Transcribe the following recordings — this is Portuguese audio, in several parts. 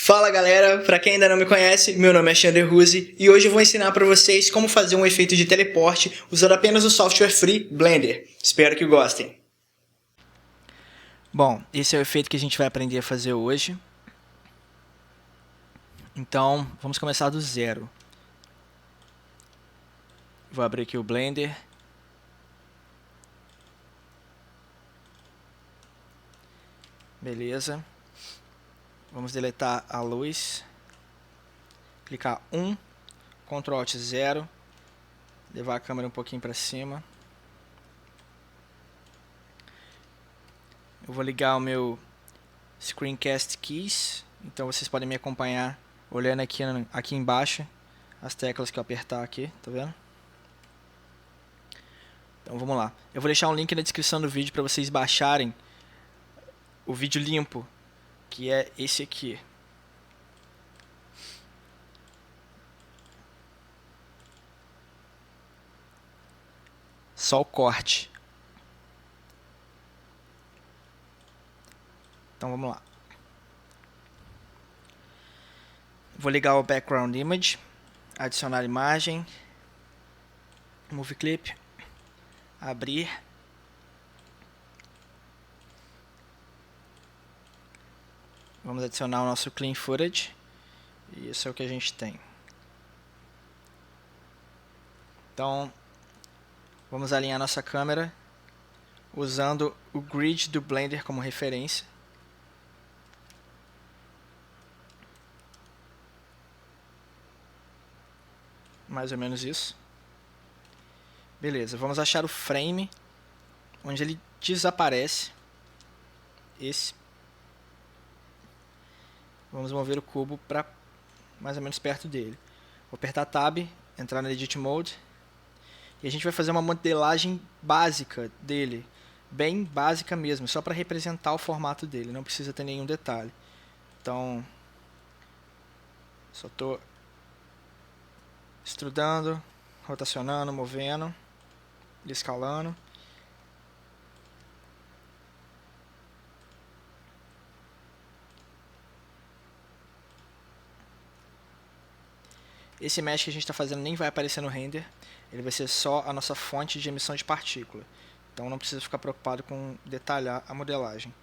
Fala galera, pra quem ainda não me conhece, meu nome é Xander Ruse e hoje eu vou ensinar pra vocês como fazer um efeito de teleporte usando apenas o software free Blender. Espero que gostem. Bom, esse é o efeito que a gente vai aprender a fazer hoje. Então, vamos começar do zero. Vou abrir aqui o Blender. Beleza. Vamos deletar a luz. Clicar 1, Ctrl Alt 0. Levar a câmera um pouquinho para cima. Eu vou ligar o meu Screencast Keys. Então vocês podem me acompanhar olhando aqui embaixo as teclas que eu apertar aqui, tá vendo? Então vamos lá. Eu vou deixar um link na descrição do vídeo para vocês baixarem o vídeo limpo, que é esse aqui. Só o corte. Então vamos lá. Vou ligar o Background Image, adicionar imagem, Movie Clip, abrir. Vamos adicionar o nosso Clean Footage. E isso é o que a gente tem. Então, vamos alinhar nossa câmera usando o grid do Blender como referência. Mais ou menos isso. Beleza, vamos achar o frame onde ele desaparece. Esse. Vamos mover o cubo para mais ou menos perto dele. Vou apertar Tab, entrar no Edit Mode. E a gente vai fazer uma modelagem básica dele. Bem básica mesmo, só para representar o formato dele. Não precisa ter nenhum detalhe. Então, só estou extrudando, rotacionando, movendo, escalando. Esse mesh que a gente está fazendo nem vai aparecer no render, ele vai ser só a nossa fonte de emissão de partícula. Então não precisa ficar preocupado com detalhar a modelagem.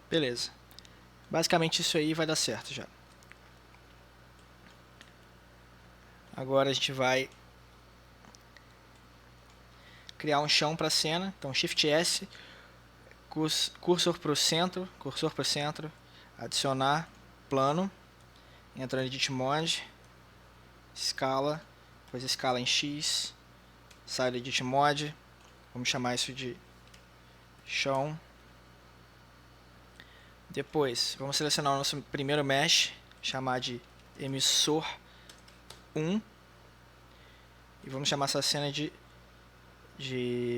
Beleza. Basicamente isso aí vai dar certo já. Agora a gente vai criar um chão para a cena. Então Shift S, cursor para o centro, adicionar plano, entra no Edit Mode, escala, depois escala em X, sai do Edit Mode, vamos chamar isso de chão. Depois, vamos selecionar o nosso primeiro mesh, chamar de emissor 1, e vamos chamar essa cena de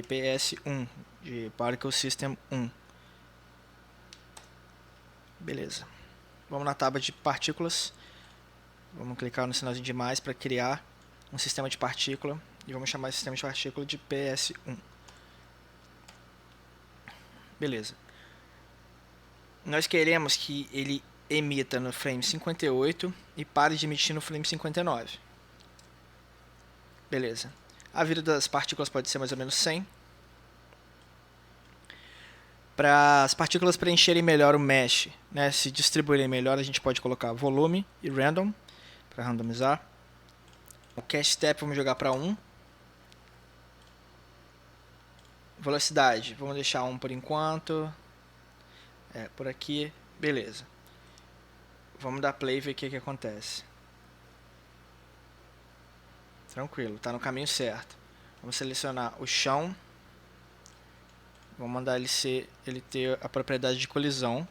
PS1, de Particle System 1. Beleza. Vamos na tábua de partículas, vamos clicar no sinalzinho de mais para criar um sistema de partícula, e vamos chamar esse sistema de partícula de PS1. Beleza. Nós queremos que ele emita no frame 58 e pare de emitir no frame 59. Beleza. A vida das partículas pode ser mais ou menos 100. Para as partículas preencherem melhor o mesh, né, se distribuírem melhor, a gente pode colocar volume e random para randomizar. O cast step vamos jogar para 1. Velocidade, vamos deixar 1 por enquanto. Por aqui, beleza. Vamos dar play e ver o que acontece. Tranquilo, está no caminho certo. Vamos selecionar o chão. Vamos mandar ele ter a propriedade de colisão.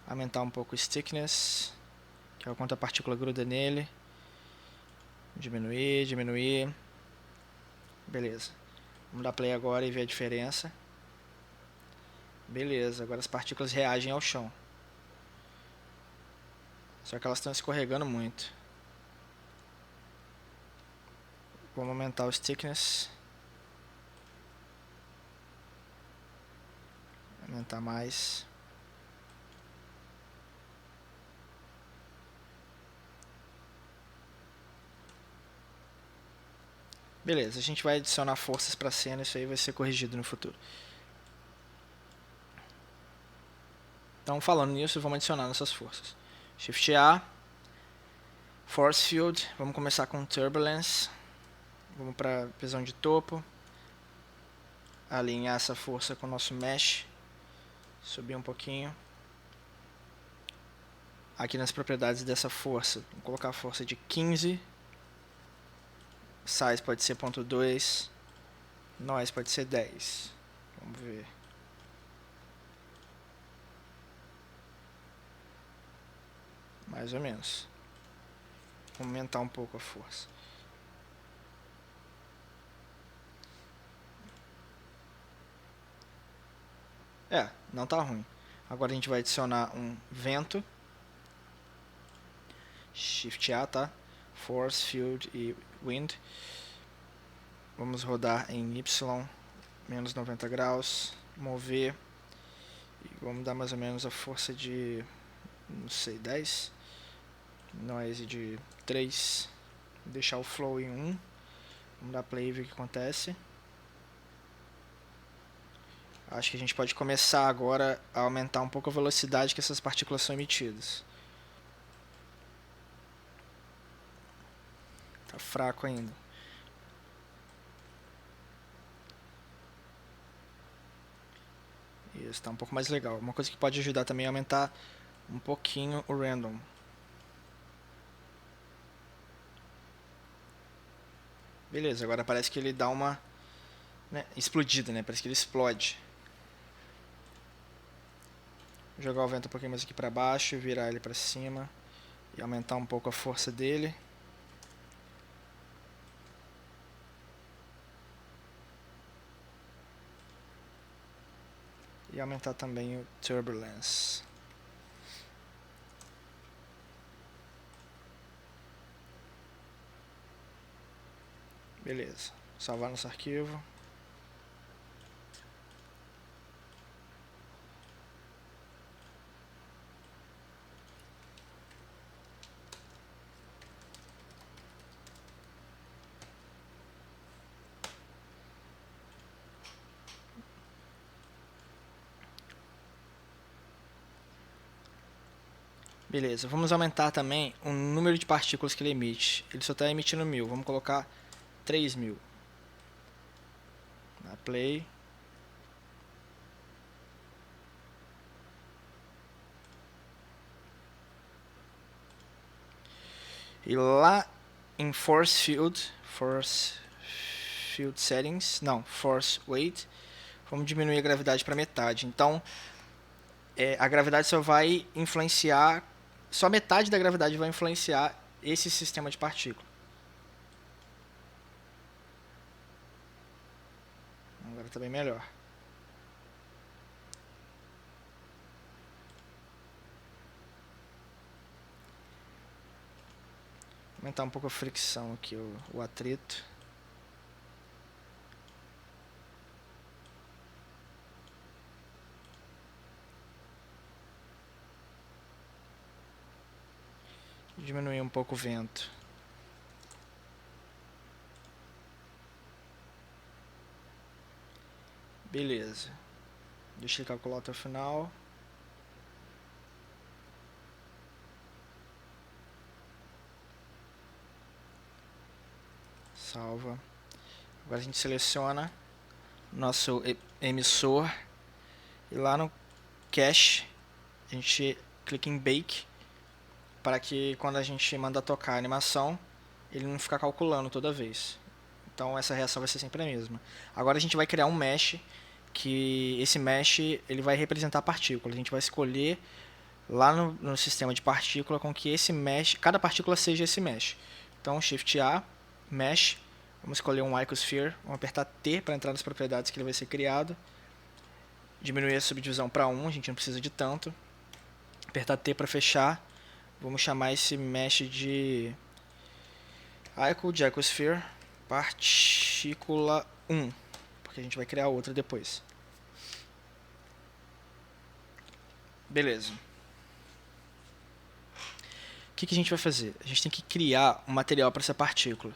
Aumentar um pouco o stickness, que é o quanto a partícula gruda nele. Diminuir. Beleza. Vamos dar play agora e ver a diferença. Beleza, agora as partículas reagem ao chão. Só que elas estão escorregando muito. Vamos aumentar o stickness. Aumentar mais. Beleza, a gente vai adicionar forças para a cena, isso aí vai ser corrigido no futuro. Então, falando nisso, vamos adicionar nossas forças. Shift A, Force Field, vamos começar com Turbulence. Vamos para visão de topo. Alinhar essa força com o nosso Mesh. Subir um pouquinho. Aqui nas propriedades dessa força, vamos colocar a força de 15. Size pode ser 0.2. Noise pode ser 10. Vamos ver. Mais ou menos. Vamos aumentar um pouco a força. Não tá ruim. Agora a gente vai adicionar um vento. Shift A, tá? Force, Field e Wind. Vamos rodar em Y, menos 90 graus. Mover. E vamos dar mais ou menos a força de, não sei, 10. Noise de 3. Deixar o flow em 1. Vamos dar play e ver o que acontece. Acho que a gente pode começar agora a aumentar um pouco a velocidade que essas partículas são emitidas. Tá fraco ainda. Isso, tá um pouco mais legal. Uma coisa que pode ajudar também é aumentar um pouquinho o random. Beleza, agora parece que ele dá uma explodida, né? Parece que ele explode. Vou jogar o vento um pouquinho mais aqui para baixo, virar ele para cima e aumentar um pouco a força dele. E aumentar também o Turbulence. Beleza, salvar nosso arquivo. Beleza, vamos aumentar também o número de partículas que ele emite. Ele só está emitindo 1000, vamos colocar 3000. Na play. E lá em Force Field Settings, não, Force Weight, vamos diminuir a gravidade para metade. Então, a gravidade só vai influenciar, só metade da gravidade vai influenciar esse sistema de partícula. Agora está bem melhor. Aumentar um pouco a fricção aqui, o atrito. Diminuir um pouco o vento. Beleza. Deixa ele calcular até o final. Salva. Agora a gente seleciona nosso emissor e lá no cache a gente clica em Bake para que quando a gente manda tocar a animação ele não ficar calculando toda vez. Então essa reação vai ser sempre a mesma. Agora a gente vai criar um mesh, que esse mesh ele vai representar a partícula. A gente vai escolher lá no sistema de partícula com que esse mesh, cada partícula seja esse mesh. Então Shift A, Mesh, vamos escolher um Icosphere, vamos apertar T para entrar nas propriedades que ele vai ser criado. Diminuir a subdivisão para 1, a gente não precisa de tanto. Apertar T para fechar. Vamos chamar esse mesh de Icosphere, partícula 1, porque a gente vai criar outra depois. Beleza. O que a gente vai fazer? A gente tem que criar um material para essa partícula.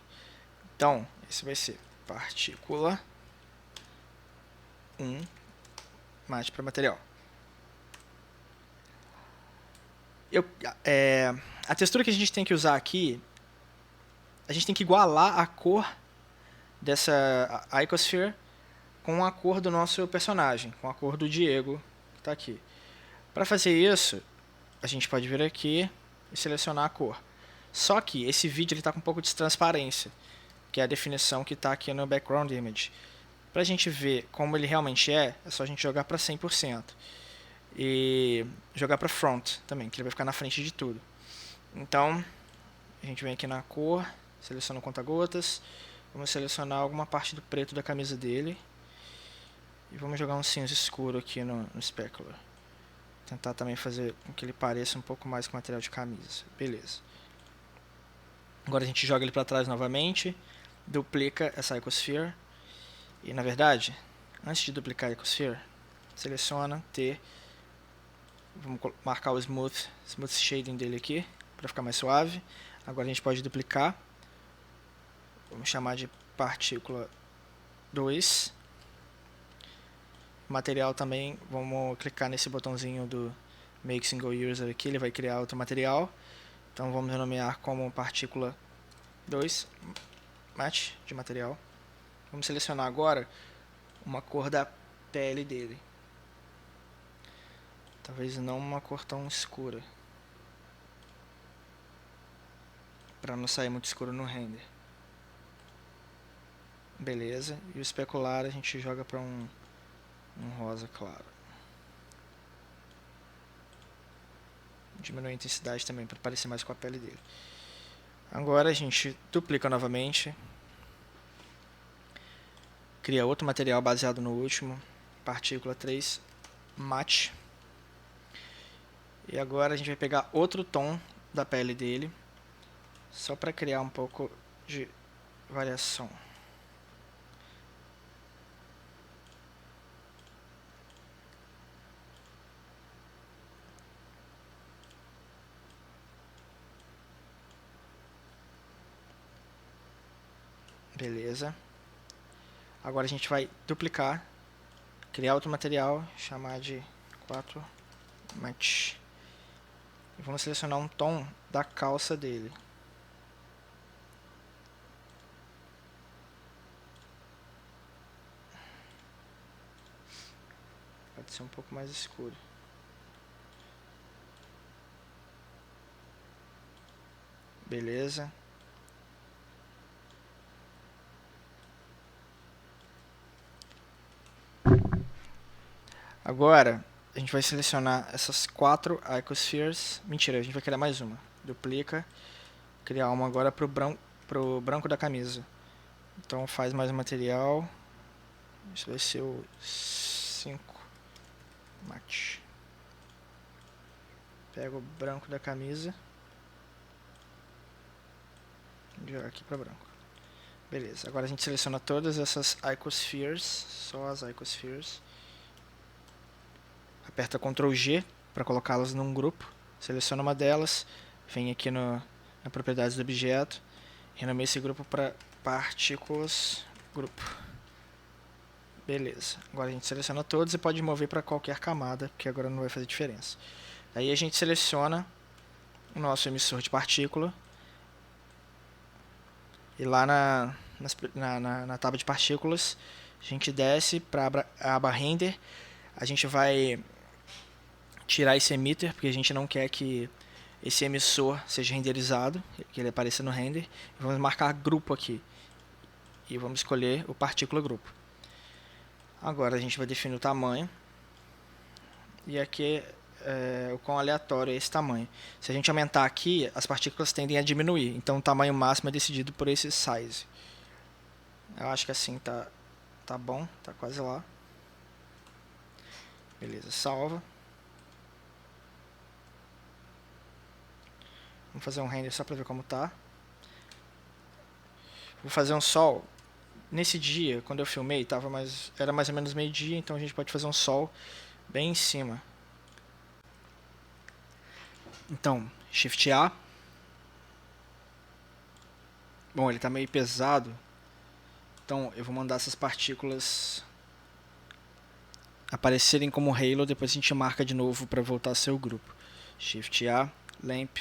Então, esse vai ser partícula 1, match para material. A textura que a gente tem que usar aqui, a gente tem que igualar a cor dessa Icosphere com a cor do nosso personagem, com a cor do Diego, que está aqui. Para fazer isso, a gente pode vir aqui e selecionar a cor. Só que esse vídeo está com um pouco de transparência, que é a definição que está aqui no Background Image. Para a gente ver como ele realmente é só a gente jogar para 100%. E jogar para Front também, que ele vai ficar na frente de tudo. Então, a gente vem aqui na cor, seleciona o conta-gotas, vamos selecionar alguma parte do preto da camisa dele. E vamos jogar um cinza escuro aqui no Specular. Tentar também fazer com que ele pareça um pouco mais com material de camisa. Beleza. Agora a gente joga ele para trás novamente, duplica essa Icosphere. E na verdade, antes de duplicar a Icosphere, seleciona T. Vamos marcar o Smooth Shading dele aqui, para ficar mais suave. Agora a gente pode duplicar. Vamos chamar de partícula 2. Material também, vamos clicar nesse botãozinho do Make Single User aqui, ele vai criar outro material. Então vamos renomear como partícula 2, match de material. Vamos selecionar agora uma cor da pele dele. Talvez não uma cor tão escura, para não sair muito escuro no render. Beleza, e o especular a gente joga para um rosa claro. Diminui a intensidade também para parecer mais com a pele dele. Agora a gente duplica novamente, cria outro material baseado no último, partícula 3, match. E agora a gente vai pegar outro tom da pele dele, só para criar um pouco de variação. Beleza. Agora a gente vai duplicar, criar outro material, chamar de 4 match. E vamos selecionar um tom da calça dele. Pode ser um pouco mais escuro. Beleza. Agora, a gente vai selecionar essas 4 Icospheres. Mentira, a gente vai criar mais uma. Duplica. Criar uma agora pro branco da camisa. Então faz mais um material. Isso vai ser o 5 match. Pega o branco da camisa. E joga aqui para branco. Beleza, agora a gente seleciona todas essas Icospheres. Só as Icospheres. Aperta Ctrl G para colocá-las num grupo. Seleciona uma delas. Vem aqui na propriedades do objeto. Renomeia esse grupo para partículas grupo. Beleza. Agora a gente seleciona todos e pode mover para qualquer camada, porque agora não vai fazer diferença. Aí a gente seleciona o nosso emissor de partícula. E lá na tábua de partículas, a gente desce para a aba Render. A gente vai tirar esse emitter, porque a gente não quer que esse emissor seja renderizado, que ele apareça no render. Vamos marcar grupo aqui. e vamos escolher o partícula grupo. Agora a gente vai definir o tamanho, e aqui o quão aleatório é esse tamanho. Se a gente aumentar aqui, as partículas tendem a diminuir, então o tamanho máximo é decidido por esse size. Eu acho que assim tá bom, tá quase lá. Beleza, salva. Vamos fazer um render só para ver como tá. Vou fazer um sol. Nesse dia, quando eu filmei, era mais ou menos meio-dia, então a gente pode fazer um sol bem em cima. Então, Shift A. Bom, ele tá meio pesado, então eu vou mandar essas partículas aparecerem como halo, depois a gente marca de novo para voltar a ser o grupo. Shift A, Lamp,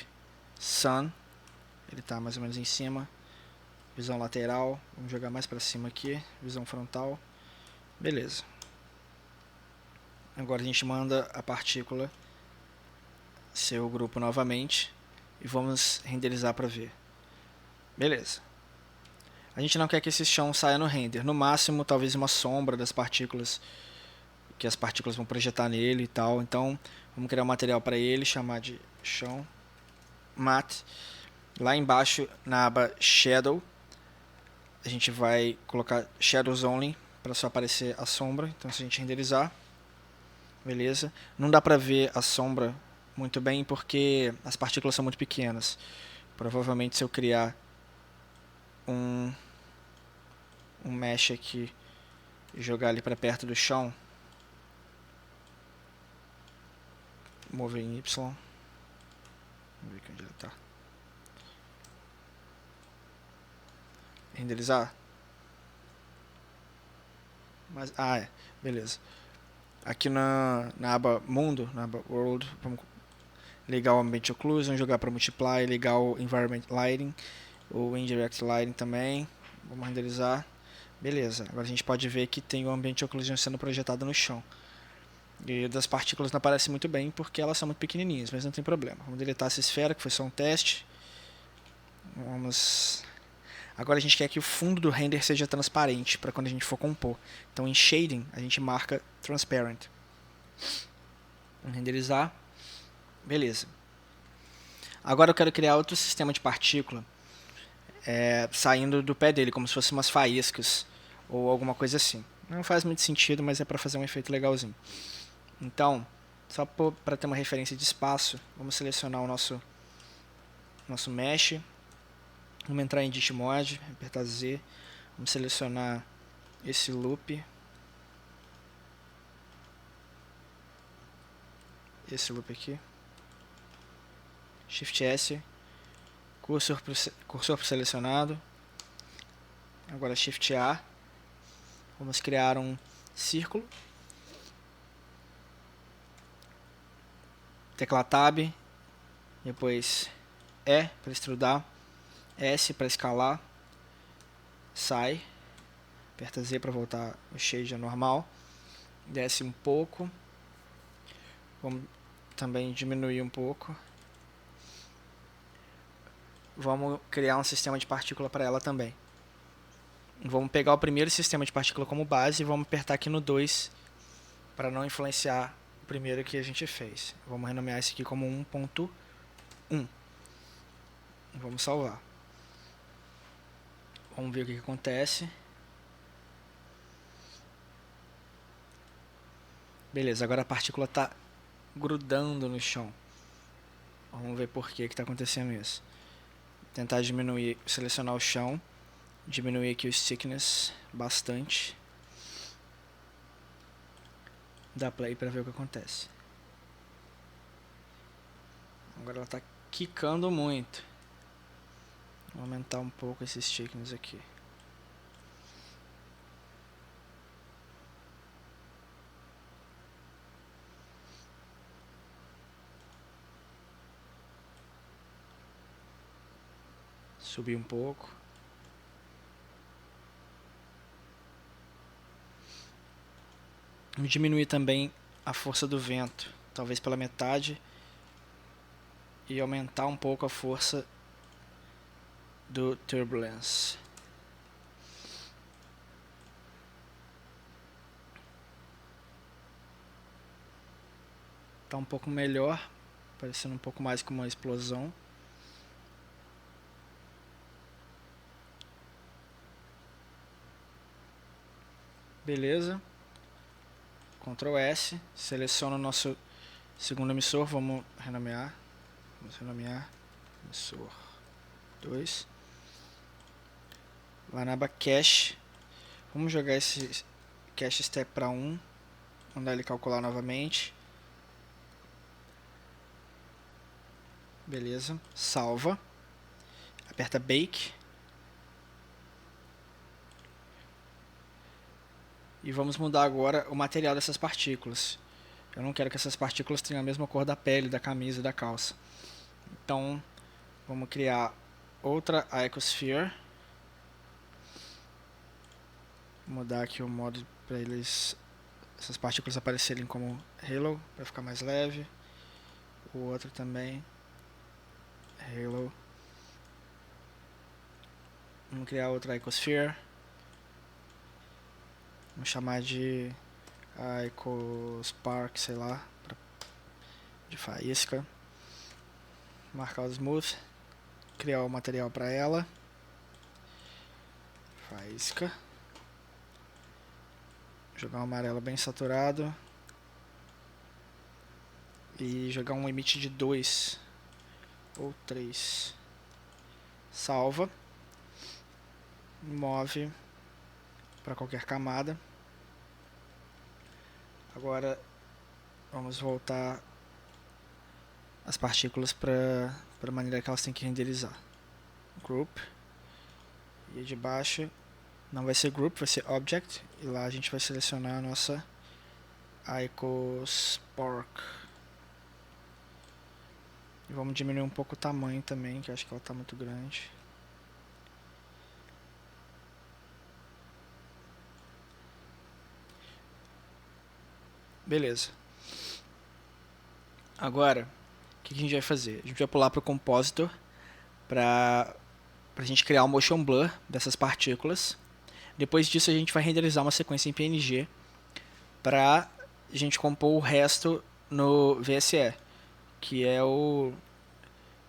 Sun, ele tá mais ou menos em cima. Visão lateral, vamos jogar mais para cima aqui, visão frontal, beleza. Agora a gente manda a partícula ser o grupo novamente e vamos renderizar para ver. Beleza. A gente não quer que esse chão saia no render, no máximo talvez uma sombra das partículas, que as partículas vão projetar nele e tal. Então vamos criar um material para ele, chamar de chão matte. Lá embaixo na aba Shadow a gente vai colocar Shadows Only para só aparecer a sombra. Então se a gente renderizar, beleza, não dá para ver a sombra muito bem porque as partículas são muito pequenas. Provavelmente se eu criar um mesh aqui e jogar ali para perto do chão, mover em Y, vamos ver aqui onde ele está, renderizar, mas beleza. Aqui na aba mundo, na aba world, vamos ligar o ambient occlusion, jogar para multiply, ligar o environment lighting, o indirect lighting também, vamos renderizar. Beleza, agora a gente pode ver que tem o ambient occlusion sendo projetado no chão. E das partículas não aparece muito bem porque elas são muito pequenininhas, mas não tem problema. Vamos deletar essa esfera, que foi só um teste. Agora a gente quer que o fundo do render seja transparente para quando a gente for compor. Então em Shading a gente marca Transparent. Vamos renderizar. Beleza. Agora eu quero criar outro sistema de partícula saindo do pé dele, como se fossem umas faíscas ou alguma coisa assim. Não faz muito sentido, mas é para fazer um efeito legalzinho. Então, só para ter uma referência de espaço, vamos selecionar o nosso mesh. Vamos entrar em Edit Mode, apertar Z. Vamos selecionar esse loop. Esse loop aqui. Shift S. Cursor para selecionado. Agora Shift A. Vamos criar um círculo. Tecla Tab. Depois E para extrudar. S para escalar. Sai. Aperta Z para voltar o shade a normal. Desce um pouco. Vamos também diminuir um pouco. Vamos criar um sistema de partícula para ela também. Vamos pegar o primeiro sistema de partícula como base e vamos apertar aqui no 2 para não influenciar o primeiro que a gente fez. Vamos renomear esse aqui como 1.1. Vamos salvar. Vamos ver o que acontece. Beleza, agora a partícula está grudando no chão. Vamos ver por que está acontecendo isso. Tentar diminuir, selecionar o chão, diminuir aqui o stickness bastante. Dá play para ver o que acontece. Agora ela está quicando muito. Vou aumentar um pouco esse stickness aqui. Subir um pouco. Vou diminuir também a força do vento, talvez pela metade, e aumentar um pouco a força do turbulence. Tá um pouco melhor, parecendo um pouco mais como uma explosão. Beleza. Ctrl S, seleciona o nosso segundo emissor, vamos renomear. Vamos renomear emissor 2. Lá na aba Cache, vamos jogar esse Cache Step para 1. Mandar ele calcular novamente. Beleza, salva. Aperta Bake. E vamos mudar agora o material dessas partículas. Eu não quero que essas partículas tenham a mesma cor da pele, da camisa e da calça. Então, vamos criar outra Icosphere. Mudar aqui o modo para essas partículas aparecerem como Halo, para ficar mais leve. O outro também, Halo. Vamos criar outra Icosphere. Vamos chamar de Icospark, sei lá, de faísca. Marcar o Smooth. Criar o material para ela. Faísca. Jogar um amarelo bem saturado. E jogar um emit de 2 ou 3. Salva. Move para qualquer camada. Agora vamos voltar as partículas para a maneira que elas têm que renderizar. Group. E de baixo não vai ser Group, vai ser Object. E lá a gente vai selecionar a nossa Icospark. E vamos diminuir um pouco o tamanho também, que eu acho que ela está muito grande. Beleza. Agora, o que a gente vai fazer? A gente vai pular para o Compositor para a gente criar um Motion Blur dessas partículas. Depois disso a gente vai renderizar uma sequência em PNG para a gente compor o resto no VSE, que é o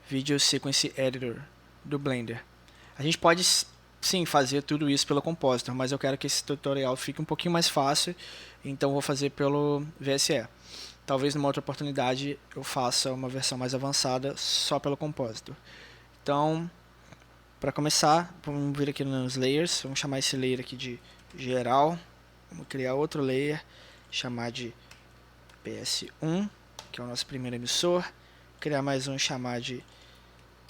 Video Sequence Editor do Blender. A gente pode sim fazer tudo isso pelo Compositor, mas eu quero que esse tutorial fique um pouquinho mais fácil, então vou fazer pelo VSE. Talvez numa outra oportunidade eu faça uma versão mais avançada só pelo Compositor. Então, para começar, vamos vir aqui nos Layers, vamos chamar esse layer aqui de geral, vamos criar outro layer, chamar de PS1, que é o nosso primeiro emissor, criar mais um, chamar de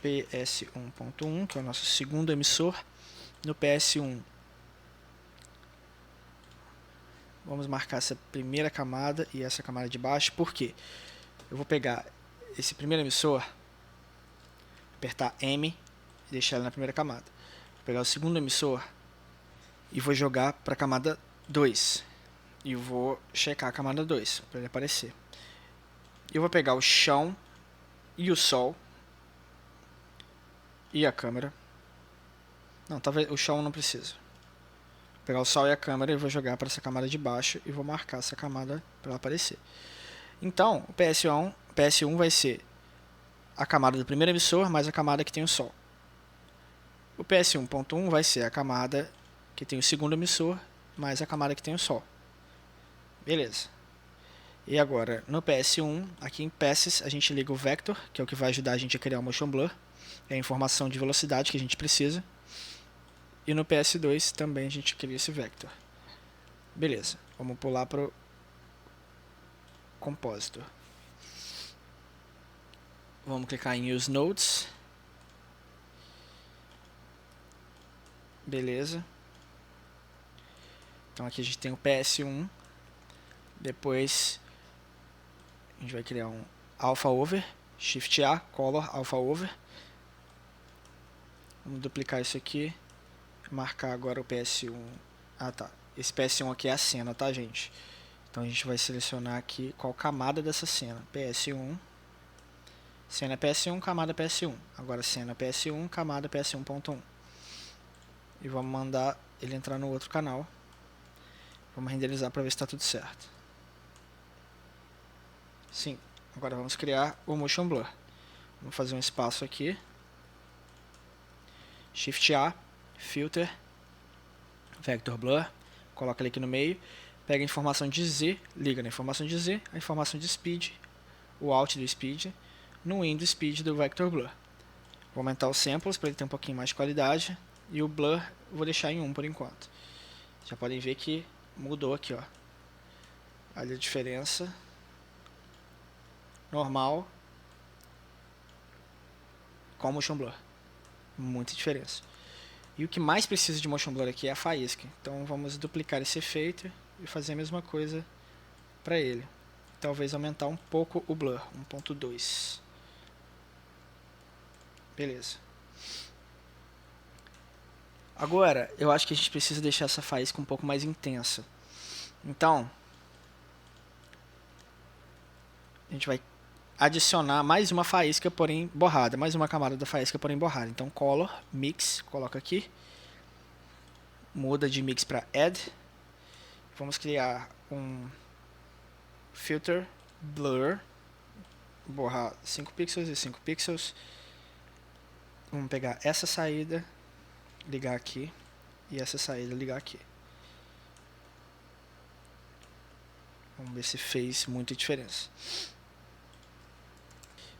PS1.1, que é o nosso segundo emissor. No PS1 vamos marcar essa primeira camada e essa camada de baixo, porque eu vou pegar esse primeiro emissor, apertar M e deixar ele na primeira camada. Vou pegar o segundo emissor e vou jogar para a camada 2. E vou checar a camada 2 para ele aparecer. Eu vou pegar o chão e o sol e a câmera. Não, talvez o chão não precisa. Vou pegar o sol e a câmera e vou jogar para essa camada de baixo e vou marcar essa camada para ela aparecer. Então, o PS1 vai ser a camada do primeiro emissor mais a camada que tem o sol. O PS1.1 vai ser a camada que tem o segundo emissor mais a camada que tem o sol. Beleza. E agora, no PS1, aqui em Passes, a gente liga o Vector, que é o que vai ajudar a gente a criar o Motion Blur. É a informação de velocidade que a gente precisa. E no PS2 também a gente cria esse Vector. Beleza, vamos pular para o Compositor. Vamos clicar em Use Nodes. Beleza. Então aqui a gente tem o PS1. Depois a gente vai criar um Alpha Over. Shift A, Color, Alpha Over. Vamos duplicar isso aqui. Marcar agora o PS1. Ah tá, esse PS1 aqui é a cena, tá gente? Então a gente vai selecionar aqui qual camada dessa cena. PS1. Cena PS1, camada PS1. Agora cena PS1, camada PS1.1. E vamos mandar ele entrar no outro canal. Vamos renderizar para ver se está tudo certo. Sim, Agora vamos criar o Motion Blur. Vamos fazer um espaço aqui. Shift A, Filter, Vector Blur. Coloca ele aqui no meio. Pega a informação de Z, liga na informação de Z, a informação de Speed, o Alt do Speed, no In do Speed do Vector Blur. Vou aumentar os samples para ele ter um pouquinho mais de qualidade. E o Blur vou deixar em 1 por enquanto. Já podem ver que mudou aqui, ó. Olha a diferença. Normal com Motion Blur. Muita diferença. E o que mais precisa de Motion Blur aqui é a faísca. Então vamos duplicar esse efeito e fazer a mesma coisa para ele. Talvez aumentar um pouco o Blur, 1.2. Beleza. Agora, eu acho que a gente precisa deixar essa faísca um pouco mais intensa. Então, a gente vai adicionar mais uma faísca, porém borrada. Mais uma camada da faísca, porém borrada. Então, Color, Mix, coloca aqui. Muda de Mix para Add. Vamos criar um Filter, Blur. Borrar 5 pixels e 5 pixels. Vamos pegar essa saída, ligar aqui. E essa saída, ligar aqui. Vamos ver se fez muita diferença.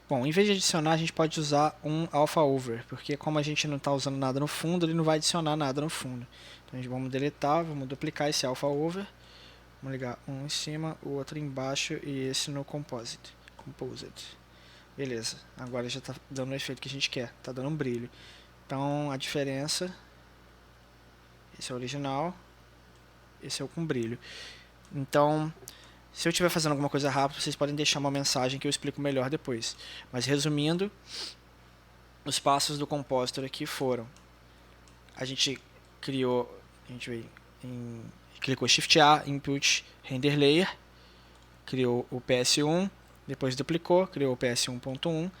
Bom, em vez de adicionar, a gente pode usar um Alpha Over, porque como a gente não está usando nada no fundo, ele não vai adicionar nada no fundo. Então, vamos deletar, vamos duplicar esse Alpha Over. Vamos ligar um em cima, o outro embaixo e esse no Composite. Beleza, agora já está dando o efeito que a gente quer, está dando um brilho. Então, a diferença, esse é o original, esse é o com brilho. Então, se eu estiver fazendo alguma coisa rápida, vocês podem deixar uma mensagem que eu explico melhor depois. Mas resumindo, os passos do Compositor aqui foram: a gente criou, clicou Shift A, Input, Render Layer, criou o PS1, depois duplicou, criou o PS1.1,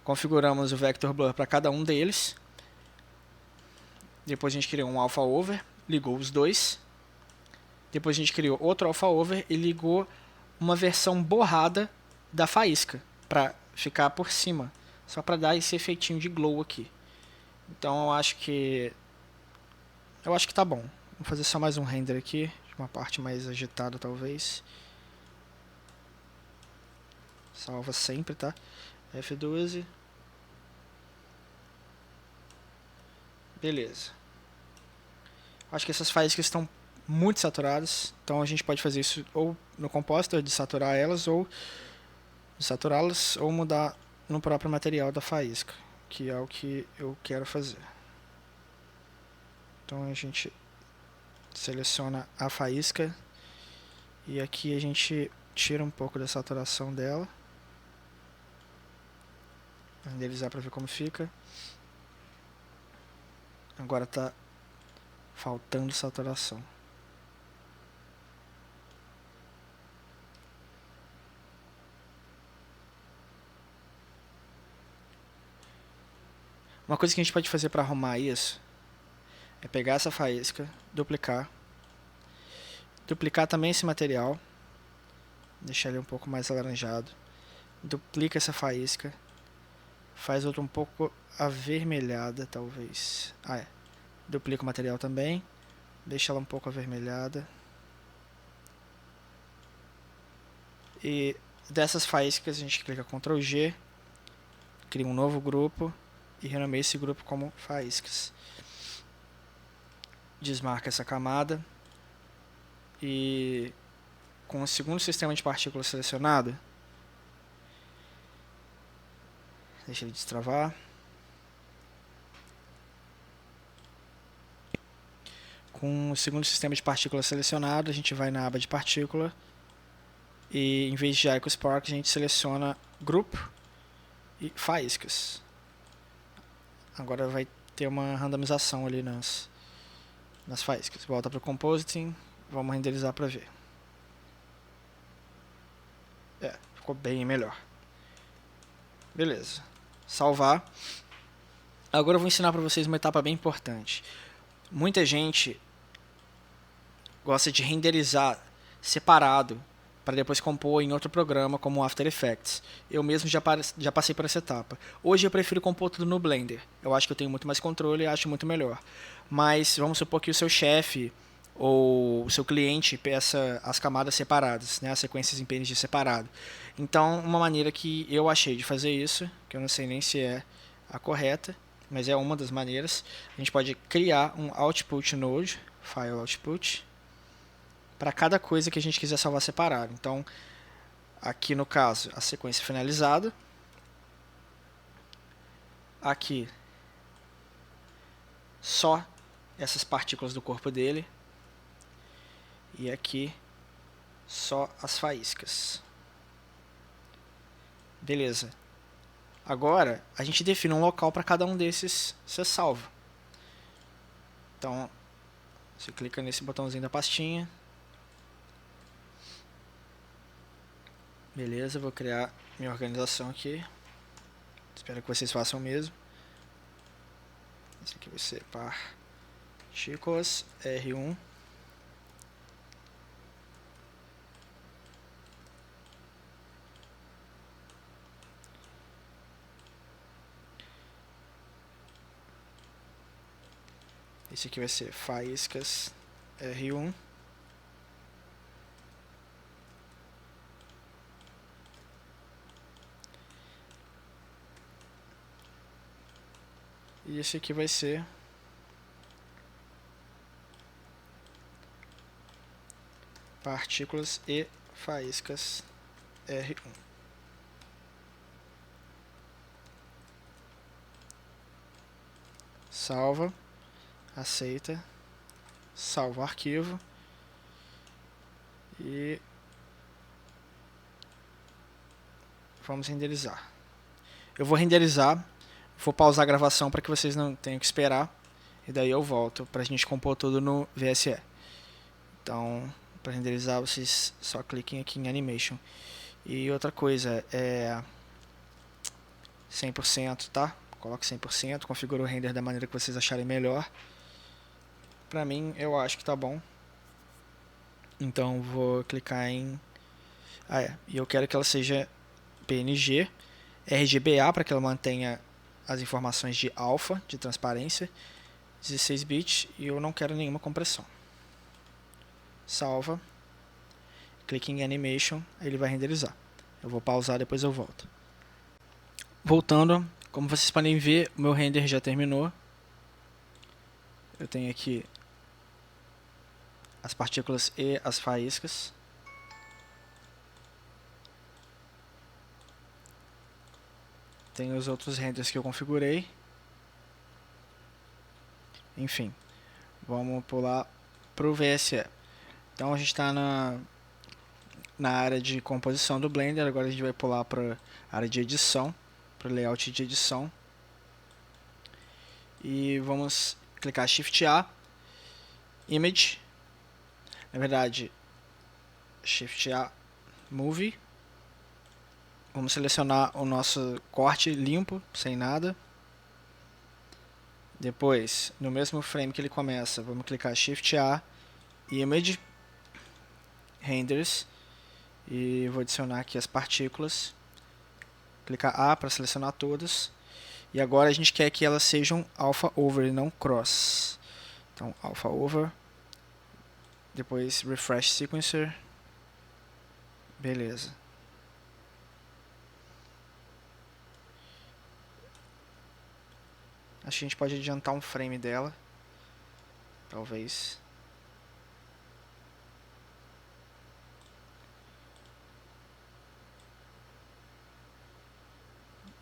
configuramos o Vector Blur para cada um deles, depois a gente criou um Alpha Over, ligou os dois. Depois a gente criou outro Alpha Over e ligou uma versão borrada da faísca para ficar por cima, só para dar esse efeitinho de glow aqui. Então eu acho que tá bom. Vou fazer só mais um render aqui, uma parte mais agitada talvez. Salva sempre, tá? F12. Beleza. Acho que essas faíscas estão muito saturadas, então a gente pode fazer isso ou no Compositor, desaturar elas, ou desaturá-las, ou mudar no próprio material da faísca, que é o que eu quero fazer. Então a gente seleciona a faísca e aqui a gente tira um pouco da saturação dela, renderizar para ver como fica. Agora está faltando saturação. Uma coisa que a gente pode fazer para arrumar isso é pegar essa faísca, duplicar também esse material, deixar ele um pouco mais alaranjado, duplica essa faísca, faz outra um pouco avermelhada talvez, duplica o material também, deixa ela um pouco avermelhada, e dessas faíscas a gente clica Ctrl G, cria um novo grupo e renomeia esse grupo como faíscas. Desmarca essa camada e com o segundo sistema de partículas selecionado, deixa ele destravar. Com o segundo sistema de partículas selecionado, a gente vai na aba de partícula e em vez de Ico Spark a gente seleciona grupo e faíscas. Agora vai ter uma randomização ali nas faíscas. Volta para o Compositing, vamos renderizar para ver. Ficou bem melhor. Beleza. Salvar. Agora eu vou ensinar para vocês uma etapa bem importante. Muita gente gosta de renderizar separado para depois compor em outro programa como After Effects. Eu mesmo já passei por essa etapa. Hoje eu prefiro compor tudo no Blender. Eu acho que eu tenho muito mais controle e acho muito melhor. Mas vamos supor que o seu chefe ou o seu cliente peça as camadas separadas, né, as sequências em PNG separado. Então, uma maneira que eu achei de fazer isso, que eu não sei nem se é a correta, mas é uma das maneiras, a gente pode criar um output node, file output, para cada coisa que a gente quiser salvar separado. Então, aqui no caso, a sequência finalizada. Aqui, só essas partículas do corpo dele. E aqui, só as faíscas. Beleza. Agora, a gente define um local para cada um desses ser salvo. Então, você clica nesse botãozinho da pastinha. Beleza, vou criar minha organização aqui. Espero que vocês façam o mesmo. Esse aqui vai ser partículas R1. Esse aqui vai ser faíscas R1. E esse aqui vai ser partículas e faíscas R1. Salva, aceita, salva o arquivo e vamos renderizar. Eu vou renderizar, vou pausar a gravação para que vocês não tenham que esperar e daí eu volto para a gente compor tudo no VSE. Então, para renderizar, vocês só cliquem aqui em Animation. E outra coisa, 100%, tá? Coloque 100%, configure o render da maneira que vocês acharem melhor. Pra mim, eu acho que tá bom. Então, vou clicar em... e eu quero que ela seja PNG, RGBA, para que ela mantenha as informações de alpha, de transparência, 16 bits, e eu não quero nenhuma compressão. Salva, clique em Animation, ele vai renderizar. Eu vou pausar, depois eu volto. Voltando, como vocês podem ver, o meu render já terminou. Eu tenho aqui as partículas e as faíscas. Tem os outros renders que eu configurei. Enfim, vamos pular para o VSE. Então a gente está na área de composição do Blender. Agora a gente vai pular para a área de edição, para o layout de edição. E vamos clicar Shift A, Image. Na verdade, Shift A, Movie. Vamos selecionar o nosso corte limpo, sem nada. Depois, no mesmo frame que ele começa, vamos clicar Shift A, Image, Renders, e vou adicionar aqui as partículas. Clicar A para selecionar todas. E agora a gente quer que elas sejam alpha over e não cross. Então, alpha over. Depois, refresh sequencer. Beleza. Acho que a gente pode adiantar um frame dela. Talvez.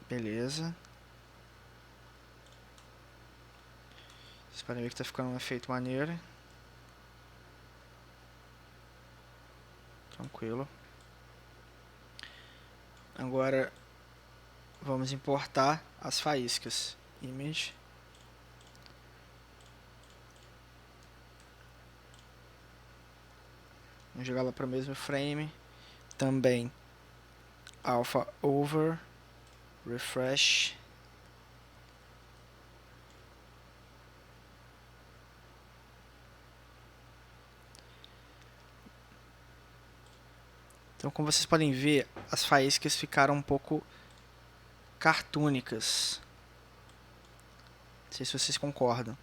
Beleza. Vocês podem ver que está ficando um efeito maneiro. Tranquilo. Agora vamos importar as faíscas. Image. Vamos jogar lá para o mesmo frame. Também alpha over, refresh. Então, como vocês podem ver, as faíscas ficaram um pouco cartúnicas. Não sei se vocês concordam.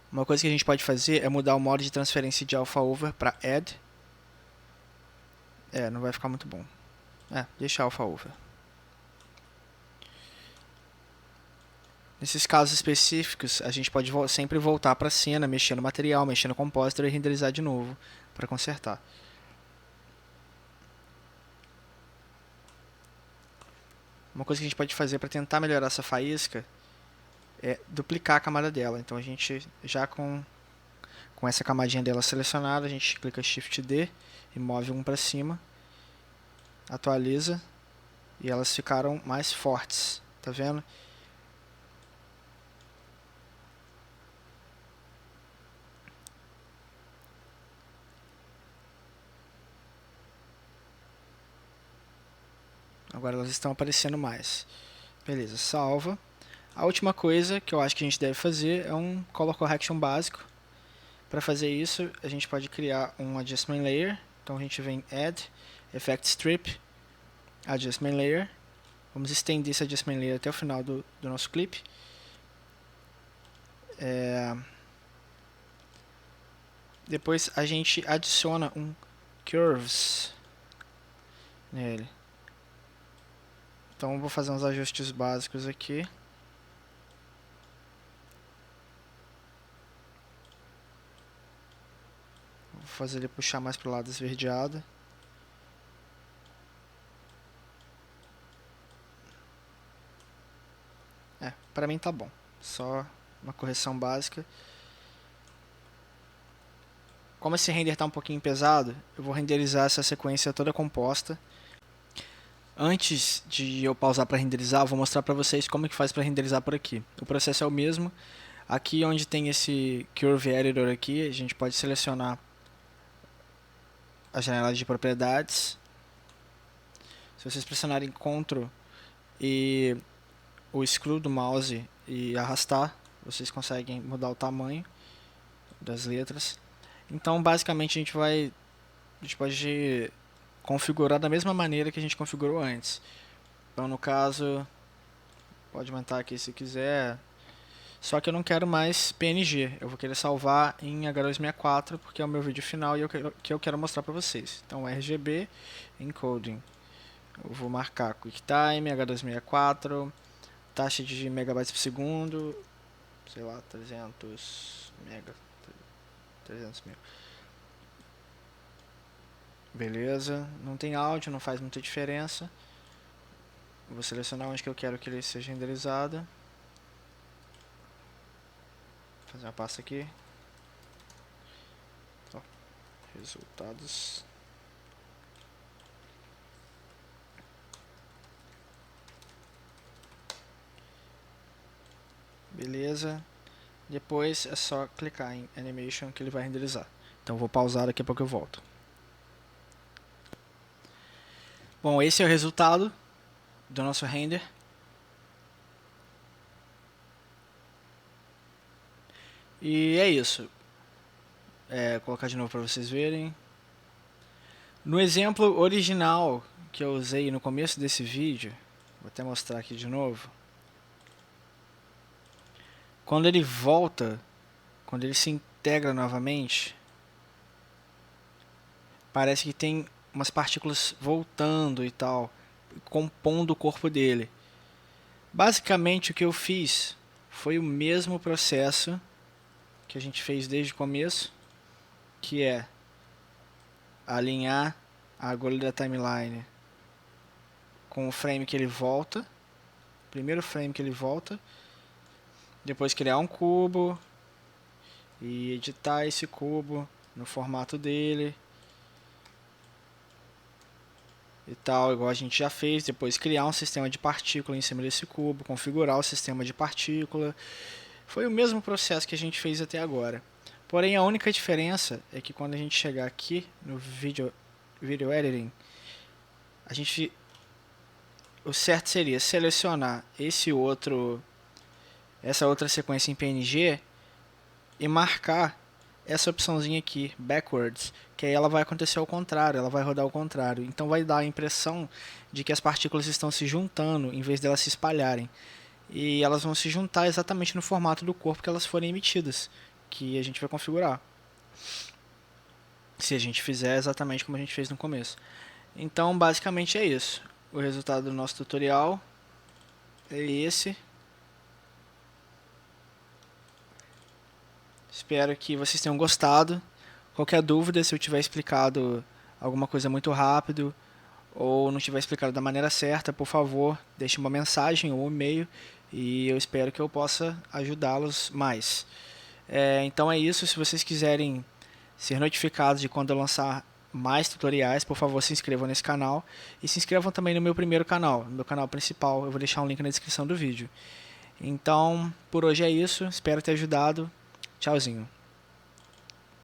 Uma coisa que a gente pode fazer é mudar o modo de transferência de alpha over para add. Não vai ficar muito bom. Deixa alpha over. Nesses casos específicos, a gente pode sempre voltar para a cena, mexer no material, mexer no compositor e renderizar de novo para consertar. Uma coisa que a gente pode fazer para tentar melhorar essa faísca é duplicar a camada dela. Então a gente já com essa camadinha dela selecionada, a gente clica Shift D e move um para cima, atualiza e elas ficaram mais fortes, tá vendo? Agora elas estão aparecendo mais. Beleza, salva. A última coisa que eu acho que a gente deve fazer é um Color Correction básico. Para fazer isso, a gente pode criar um Adjustment Layer. Então a gente vem Add, Effect Strip, Adjustment Layer. Vamos estender esse Adjustment Layer até o final do nosso clipe. Depois a gente adiciona um Curves nele. Então eu vou fazer uns ajustes básicos aqui. Vou fazer ele puxar mais para o lado esverdeado. Para mim tá bom. Só uma correção básica. Como esse render está um pouquinho pesado, eu vou renderizar essa sequência toda composta. Antes de eu pausar para renderizar, eu vou mostrar para vocês como que faz para renderizar por aqui. O processo é o mesmo. Aqui onde tem esse Curve Editor aqui, a gente pode selecionar a janela de propriedades. Se vocês pressionarem Ctrl e o screw do mouse e arrastar, vocês conseguem mudar o tamanho das letras. Então basicamente a gente pode configurar da mesma maneira que a gente configurou antes. Então no caso, pode aumentar aqui se quiser. Só que eu não quero mais PNG, eu vou querer salvar em H264 porque é o meu vídeo final e que eu quero mostrar para vocês. Então RGB, Encoding. Eu vou marcar QuickTime, H264, taxa de megabytes por segundo, sei lá, 300 mil. Beleza, não tem áudio, não faz muita diferença. Vou selecionar onde que eu quero que ele seja renderizado. Vou fazer uma pasta aqui. Resultados. Beleza. Depois é só clicar em Animation que ele vai renderizar. Então vou pausar, daqui a pouco eu volto. Bom, esse é o resultado do nosso render. E é isso. Vou colocar de novo para vocês verem. No exemplo original que eu usei no começo desse vídeo, vou até mostrar aqui de novo. Quando ele volta, quando ele se integra novamente, parece que tem umas partículas voltando e tal, compondo o corpo dele. Basicamente o que eu fiz foi o mesmo processo que a gente fez desde o começo, que é alinhar a agulha da timeline com o frame que ele volta, primeiro frame que ele volta, depois criar um cubo e editar esse cubo no formato dele e tal, igual a gente já fez. Depois criar um sistema de partícula em cima desse cubo, configurar o sistema de partícula. Foi o mesmo processo que a gente fez até agora. Porém, a única diferença é que quando a gente chegar aqui no Video Editing, o certo seria selecionar essa outra sequência em PNG e marcar essa opçãozinha aqui, backwards, que aí ela vai acontecer ao contrário, ela vai rodar ao contrário. Então vai dar a impressão de que as partículas estão se juntando em vez delas se espalharem. E elas vão se juntar exatamente no formato do corpo que elas forem emitidas, que a gente vai configurar. Se a gente fizer exatamente como a gente fez no começo. Então, basicamente é isso. O resultado do nosso tutorial é esse. Espero que vocês tenham gostado. Qualquer dúvida, se eu tiver explicado alguma coisa muito rápido ou não tiver explicado da maneira certa, por favor, deixe uma mensagem ou um e-mail e eu espero que eu possa ajudá-los mais. Então é isso. Se vocês quiserem ser notificados de quando eu lançar mais tutoriais, por favor, se inscrevam nesse canal e se inscrevam também no meu primeiro canal, no meu canal principal. Eu vou deixar um link na descrição do vídeo. Então, por hoje é isso. Espero ter ajudado. Tchauzinho.